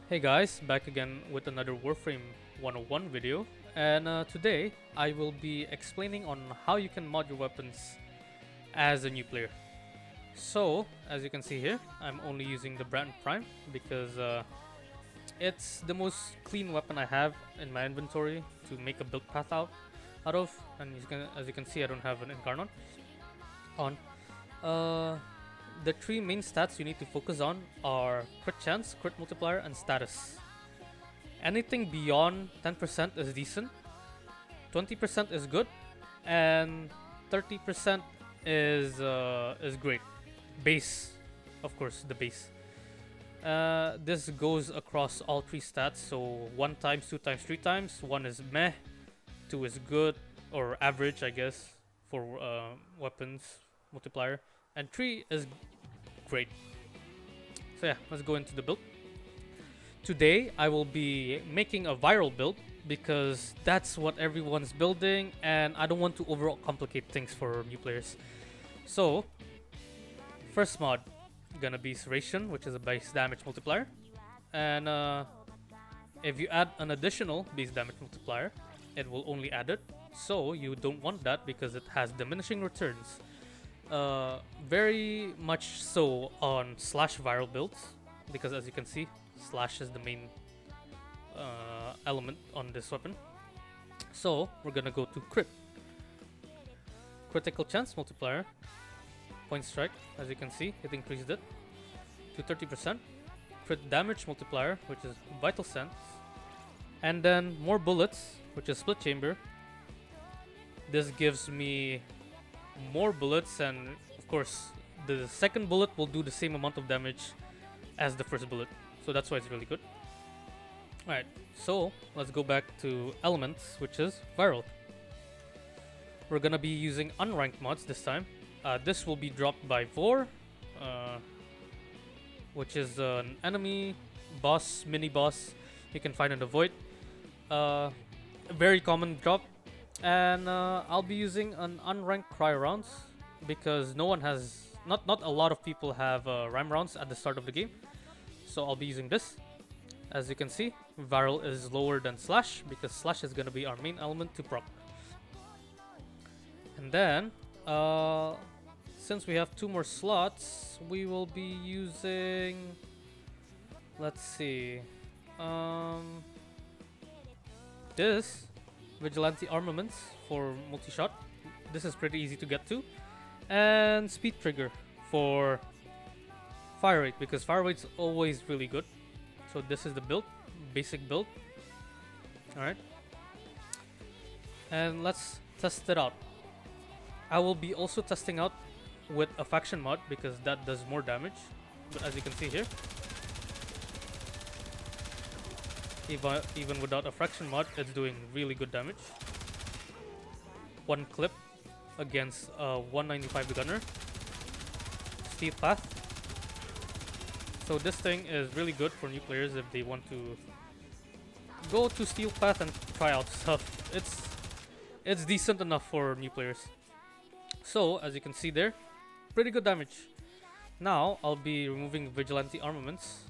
Hey guys, back again with another Warframe 101 video, and today I will be explaining on how you can mod your weapons as a new player. So, as you can see here, I'm only using the Brand Prime because it's the most clean weapon I have in my inventory to make a build path out of, and as you can see, I don't have an Incarnon on. The three main stats you need to focus on are crit chance, crit multiplier, and status. Anything beyond 10% is decent, 20% is good, and 30% is great. Base, of course, the base. This goes across all three stats, so 1 times, 2 times, 3 times. 1 is meh, 2 is good, or average, I guess, for weapons multiplier, and 3 is great. So yeah, let's go into the build. Today I will be making a viral build because that's what everyone's building and I don't want to overcomplicate things for new players. So first mod gonna be Serration, which is a base damage multiplier, and if you add an additional base damage multiplier it will only add it, so you don't want that because it has diminishing returns. Very much so on slash viral builds, because as you can see, slash is the main element on this weapon. So we're gonna go to crit. Critical chance multiplier, point strike, as you can see, it increased it to 30%. Crit damage multiplier, which is vital sense, and then more bullets, which is split chamber. This gives me more bullets, and of course the second bullet will do the same amount of damage as the first bullet, so that's why it's really good. Alright, so let's go back to elements, which is viral. We're gonna be using unranked mods this time. This will be dropped by Vor, which is an enemy boss, mini boss you can find in the void. A very common drop. And I'll be using an unranked cryo rounds because not a lot of people have rhyme rounds at the start of the game, so I'll be using this. As you can see, viral is lower than slash because slash is gonna be our main element to proc. And then since we have 2 more slots, we will be using, let's see, this Vigilante Armaments for multi-shot. This is pretty easy to get to. And Speed Trigger for fire rate, because fire rate's always really good. So this is the build, basic build. Alright. And let's test it out. I will be also testing out with a faction mod because that does more damage. But as you can see here, even without a fraction mod, it's doing really good damage. 1 clip against a 195 gunner. Steel path. So this thing is really good for new players if they want to go to steel path and try out stuff. It's decent enough for new players. So as you can see there, pretty good damage. Now I'll be removing Vigilante Armaments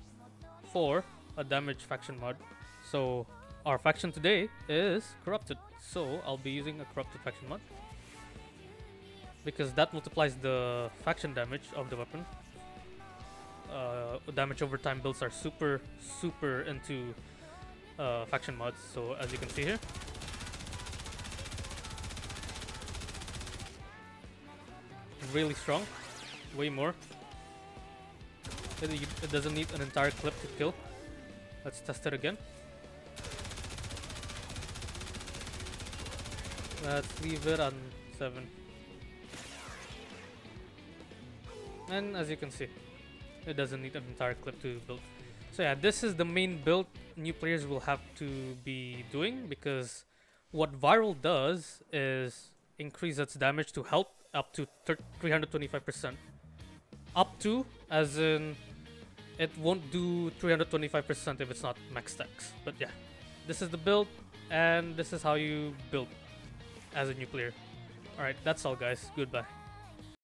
for a damage faction mod. So our faction today is Corrupted, so I'll be using a Corrupted faction mod because that multiplies the faction damage of the weapon. Damage over time builds are super into faction mods, so as you can see here, really strong, way more. It doesn't need an entire clip to kill. Let's test it again. Let's leave it on 7. And as you can see, it doesn't need an entire clip to build. So yeah, this is the main build new players will have to be doing, because what viral does is increase its damage to health up to 325%. Up to, as in, it won't do 325% if it's not max stacks. But yeah, this is the build, and this is how you build as a new player. Alright, that's all guys. Goodbye.